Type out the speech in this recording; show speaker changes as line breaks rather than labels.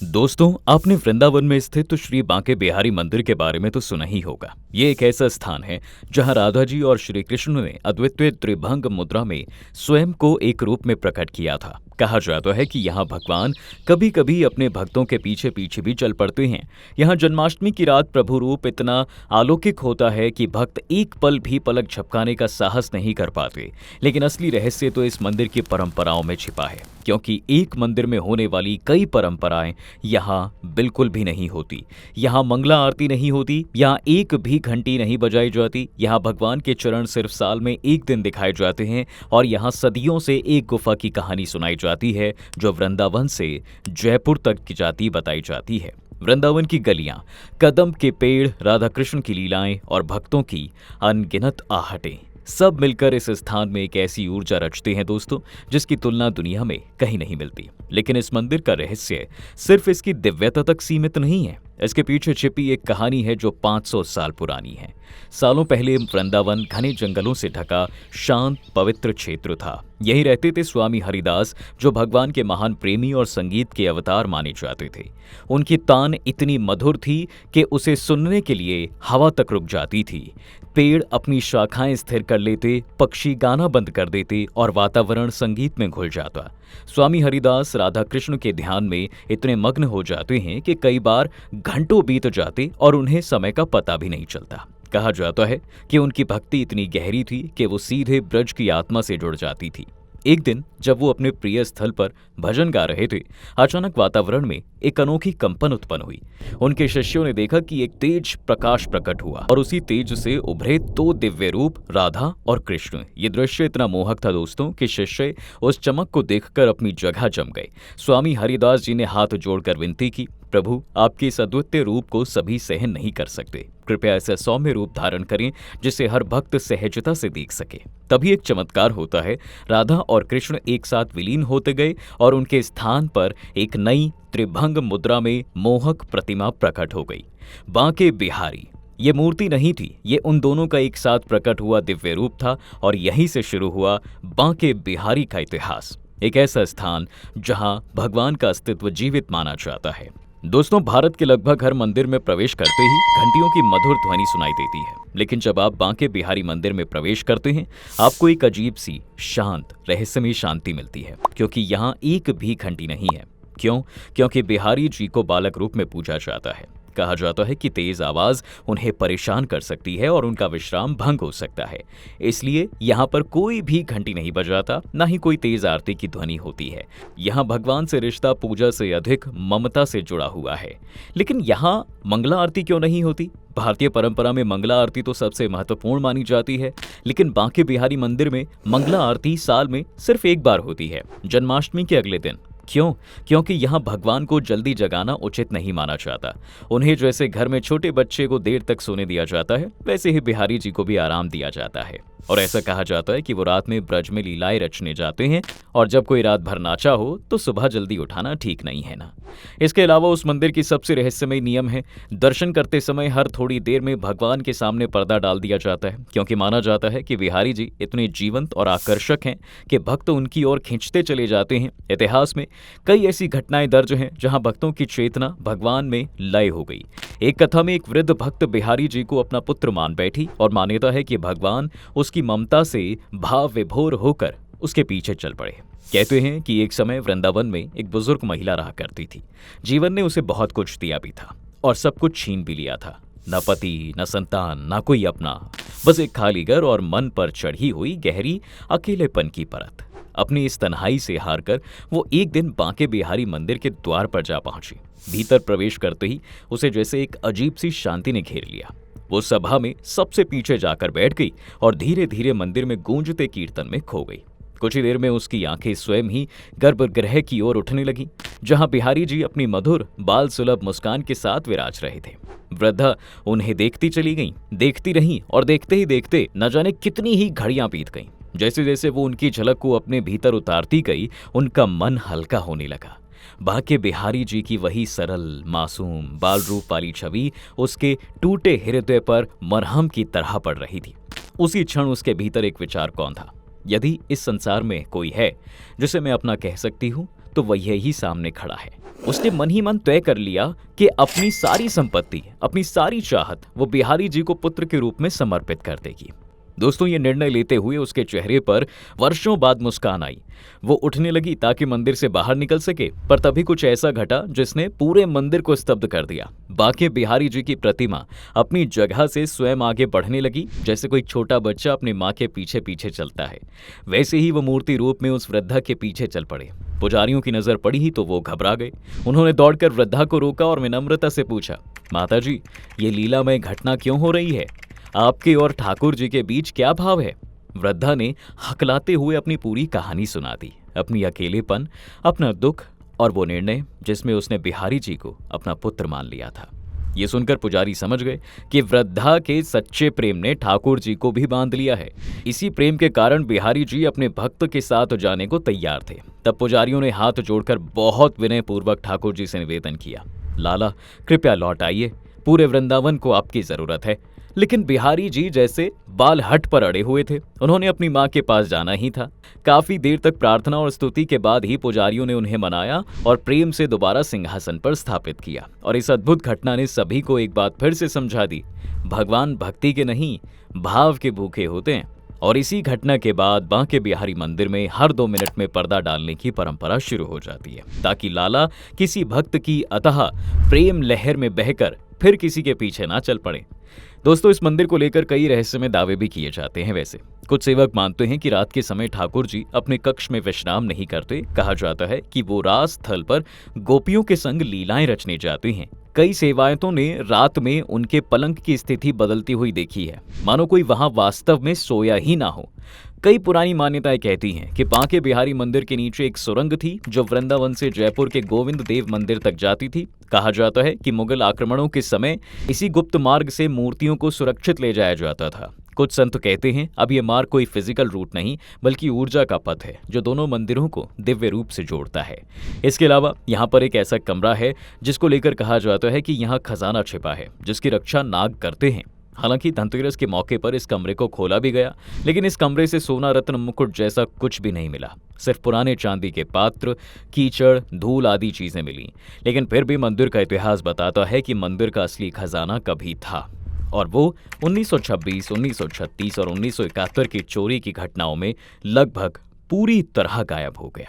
दोस्तों, आपने वृंदावन में स्थित श्री बांके बिहारी मंदिर के बारे में तो सुना ही होगा। ये एक ऐसा स्थान है जहां राधा जी और श्री कृष्ण ने अद्वितीय त्रिभंग मुद्रा में स्वयं को एक रूप में प्रकट किया था। कहा जाता है कि यहाँ भगवान कभी कभी अपने भक्तों के पीछे पीछे भी चल पड़ते हैं। यहाँ जन्माष्टमी की रात प्रभु रूप इतना अलौकिक होता है कि भक्त एक पल भी पलक झपकाने का साहस नहीं कर पाते। लेकिन असली रहस्य तो इस मंदिर की परंपराओं में छिपा है, क्योंकि एक मंदिर में होने वाली कई परंपराएं यहाँ बिल्कुल भी नहीं होती। यहाँ मंगला आरती नहीं होती, यहाँ एक भी घंटी नहीं बजाई जाती, यहाँ भगवान के चरण सिर्फ साल में एक दिन दिखाए जाते हैं और यहाँ सदियों से एक गुफा की कहानी सुनाई जाती है जो वृंदावन से जयपुर तक की जाती बताई जाती है। वृंदावन की गलियां, कदम के पेड़, राधा कृष्ण की लीलाएं और भक्तों की अनगिनत आहटें सब मिलकर इस स्थान में एक ऐसी ऊर्जा रचते हैं दोस्तों, जिसकी तुलना दुनिया में कहीं नहीं मिलती। लेकिन इस मंदिर का रहस्य सिर्फ इसकी दिव्यता तक सीमित नहीं है। इसके पीछे छिपी एक कहानी है जो 500 साल पुरानी है। सालों पहले वृंदावन घने जंगलों से ढका शांत पवित्र क्षेत्र था। यहीं रहते थे स्वामी हरिदास, जो भगवान के महान प्रेमी और संगीत के अवतार माने जाते थे। उनकी तान इतनी मधुर थी कि उसे सुनने के लिए हवा तक रुक जाती थी। पेड़ अपनी शाखाएं स्थिर कर लेते, पक्षी गाना बंद कर देते और वातावरण संगीत में घुल जाता। स्वामी हरिदास राधा कृष्ण के ध्यान में इतने मग्न हो जाते हैं कि कई बार घंटों बीत जाते और उन्हें समय का पता भी नहीं चलता। कहा जाता है कि उनकी भक्ति इतनी गहरी थी कि वो सीधे ब्रज की आत्मा से जुड़ जाती थी। एक दिन जब वो अपने प्रिय स्थल पर भजन गा रहे थे, अचानक वातावरण में एक अनोखी कंपन उत्पन्न हुई। उनके शिष्यों ने देखा कि एक तेज प्रकाश प्रकट हुआ और उसी तेज से उभरे दो दिव्य रूप, राधा और कृष्ण। ये दृश्य इतना मोहक था दोस्तों कि शिष्य उस चमक को देखकर अपनी जगह जम गए। स्वामी हरिदास जी ने हाथ जोड़कर विनती की, प्रभु, आपके इस अद्वितीय रूप को सभी सहन नहीं कर सकते। कृपया ऐसा सौम्य रूप धारण करें जिसे हर भक्त सहजता से देख सके। तभी एक चमत्कार होता है। राधा और कृष्ण एक साथ विलीन होते गए और उनके स्थान पर एक नई त्रिभंग मुद्रा में मोहक प्रतिमा प्रकट हो गई। बांके बिहारी ये मूर्ति नहीं थी, ये उन दोनों का एक साथ प्रकट हुआ दिव्य रूप था और यहीं से शुरू हुआ बांके बिहारी का इतिहास। एक ऐसा स्थान जहां भगवान का अस्तित्व जीवित माना जाता है। दोस्तों, भारत के लगभग हर मंदिर में प्रवेश करते ही घंटियों की मधुर ध्वनि सुनाई देती है। लेकिन जब आप बांके बिहारी मंदिर में प्रवेश करते हैं, आपको एक अजीब सी शांत रहस्यमयी शांति मिलती है, क्योंकि यहाँ एक भी घंटी नहीं है। क्यों? क्योंकि बिहारी जी को बालक रूप में पूजा जाता है। कहा जाता है कि तेज आवाज उन्हें परेशान कर सकती है और उनका विश्राम भंग हो सकता है। इसलिए यहाँ पर कोई भी घंटी नहीं बजाता, ना ही कोई तेज आरती की ध्वनि होती है। यहाँ भगवान से रिश्ता पूजा से अधिक ममता से जुड़ा हुआ है। लेकिन यहाँ मंगला आरती क्यों नहीं होती? भारतीय परंपरा में मंगला आरती तो सबसे महत्वपूर्ण मानी जाती है, लेकिन बांके बिहारी मंदिर में मंगला आरती साल में सिर्फ एक बार होती है, जन्माष्टमी के अगले दिन। क्यों? क्योंकि यहाँ भगवान को जल्दी जगाना उचित नहीं माना जाता। उन्हें जैसे घर में छोटे बच्चे को देर तक सोने दिया जाता है, वैसे ही बिहारी जी को भी आराम दिया जाता है। और ऐसा कहा जाता है कि वो रात में ब्रज में लीलाएं रचने जाते हैं और जब कोई रात भर नाचा हो तो सुबह जल्दी उठाना ठीक नहीं है ना। इसके अलावा उस मंदिर की सबसे रहस्यमय नियम है, दर्शन करते समय हर थोड़ी देर में भगवान के सामने पर्दा डाल दिया जाता है, क्योंकि माना जाता है कि बिहारी जी इतने जीवंत और आकर्षक हैं कि भक्त उनकी ओर खींचते चले जाते हैं। इतिहास में कई ऐसी घटनाएं दर्ज हैं जहां भक्तों की चेतना भगवान में लय हो गई। एक कथा में एक वृद्ध भक्त बिहारी जी को अपना पुत्र मान बैठी और मान्यता है कि भगवान उसकी ममता से भाव विभोर होकर उसके पीछे चल पड़े। कहते हैं कि एक समय वृंदावन में एक बुजुर्ग महिला रहा करती थी। जीवन ने उसे बहुत कुछ दिया भी था और सब कुछ छीन भी लिया था। न पति, न संतान, न कोई अपना, बस एक खाली घर और मन पर चढ़ी हुई गहरी अकेलेपन की परत। अपनी इस तन्हाई से हारकर वो एक दिन बांके बिहारी मंदिर के द्वार पर जा पहुंची। भीतर प्रवेश करते ही उसे जैसे एक अजीब सी शांति ने घेर लिया। वो सभा में सबसे पीछे जाकर बैठ गई और धीरे धीरे मंदिर में गूंजते कीर्तन में खो गई। कुछ ही देर में उसकी आंखें स्वयं ही गर्भगृह की ओर उठने लगी, जहां बिहारी जी अपनी मधुर बाल सुलभ मुस्कान के साथ विराज रहे थे। वृद्धा उन्हें देखती चली गईं, देखती रहीं और देखते ही देखते न जाने कितनी ही घड़ियां बीत गईं। जैसे जैसे वो उनकी झलक को अपने भीतर उतारती गई, उनका मन हल्का होने लगा। बांके बिहारी जी की वही सरल, मासूम, बाल रूप वाली छवि उसके टूटे हृदय पर मरहम की तरह पड़ रही थी। उसी क्षण उसके भीतर एक विचार कौन था, यदि इस संसार में कोई है जिसे मैं अपना कह सकती हूँ, तो वह यही सामने खड़ा है। उसने मन ही मन तय कर लिया कि अपनी सारी संपत्ति, अपनी सारी चाहत वो बिहारी जी को पुत्र के रूप में समर्पित कर देगी। दोस्तों, ये निर्णय लेते हुए उसके चेहरे पर वर्षों बाद मुस्कान आई। वो उठने लगी ताकि मंदिर से बाहर निकल सके, पर तभी कुछ ऐसा घटा जिसने पूरे मंदिर को स्तब्ध कर दिया। बांके बिहारी जी की प्रतिमा अपनी जगह से स्वयं आगे बढ़ने लगी, जैसे कोई छोटा बच्चा अपनी माँ के पीछे पीछे चलता है। वैसे ही वो मूर्ति रूप में उस वृद्धा के पीछे चल पड़े। पुजारियों की नजर पड़ी ही तो वो घबरा गए। उन्होंने दौड़कर वृद्धा को रोका और विनम्रता से पूछा, माता जी, ये लीलामय घटना क्यों हो रही है? आपके और ठाकुर जी के बीच क्या भाव है? वृद्धा ने हकलाते हुए अपनी पूरी कहानी सुना दी, अपनी अकेलेपन, अपना दुख और वो निर्णय जिसमें उसने बिहारी जी को अपना पुत्र मान लिया था। ये सुनकर पुजारी समझ गए कि वृद्धा के सच्चे प्रेम ने ठाकुर जी को भी बांध लिया है। इसी प्रेम के कारण बिहारी जी अपने भक्त के साथ जाने को तैयार थे। तब पुजारियों ने हाथ जोड़कर बहुत विनयपूर्वक ठाकुर जी से निवेदन किया, लाला, कृपया लौट आइए, पूरे वृंदावन को आपकी जरूरत है। लेकिन बिहारी जी जैसे बाल हट पर अड़े हुए थे। उन्होंने अपनी माँ के पास जाना ही था। काफी देर तक प्रार्थना और स्तुति के बाद ही पुजारियों ने उन्हें मनाया और प्रेम से दोबारा सिंहासन पर स्थापित किया। और इस अद्भुत घटना ने सभी को एक बात फिर से समझा दी, भगवान भक्ति के नहीं, भाव के भूखे होते हैं। और इसी घटना के बाद बांके बिहारी मंदिर में हर 2 मिनट में पर्दा डालने की परंपरा शुरू हो जाती है, ताकि लाला किसी भक्त की अतः प्रेम लहर में बहकर फिर किसी के पीछे ना चल पड़े। दोस्तों, इस मंदिर को लेकर कई रहस्यमय दावे भी किए जाते हैं। वैसे कुछ सेवक मानते हैं कि रात के समय ठाकुर जी अपने कक्ष में विश्राम नहीं करते। कहा जाता है कि वो रास स्थल पर गोपियों के संग लीलाएं रचने जाते हैं। कई सेवायतों ने रात में उनके पलंग की स्थिति बदलती हुई देखी है, मानो कोई वहां वास्तव में सोया ही ना हो। कई पुरानी मान्यताएं कहती हैं कि बांके बिहारी मंदिर के नीचे एक सुरंग थी जो वृंदावन से जयपुर के गोविंद देव मंदिर तक जाती थी। कहा जाता है कि मुगल आक्रमणों के समय इसी गुप्त मार्ग से मूर्तियों को सुरक्षित ले जाया जाता था। कुछ संत कहते हैं अब ये मार्ग कोई फिजिकल रूट नहीं बल्कि ऊर्जा का पथ है जो दोनों मंदिरों को दिव्य रूप से जोड़ता है। इसके अलावा यहाँ पर एक ऐसा कमरा है जिसको लेकर कहा जाता है कि यहाँ खजाना छिपा है जिसकी रक्षा नाग करते हैं। हालांकि धनतेरस के मौके पर इस कमरे को खोला भी गया, लेकिन इस कमरे से सोना रत्न मुकुट जैसा कुछ भी नहीं मिला। सिर्फ पुराने चांदी के पात्र, कीचड़, धूल आदि चीजें मिली। लेकिन फिर भी मंदिर का इतिहास बताता है कि मंदिर का असली खजाना कभी था और वो 1926, 1936 और 1971 की चोरी की घटनाओं में लगभग पूरी तरह गायब हो गया।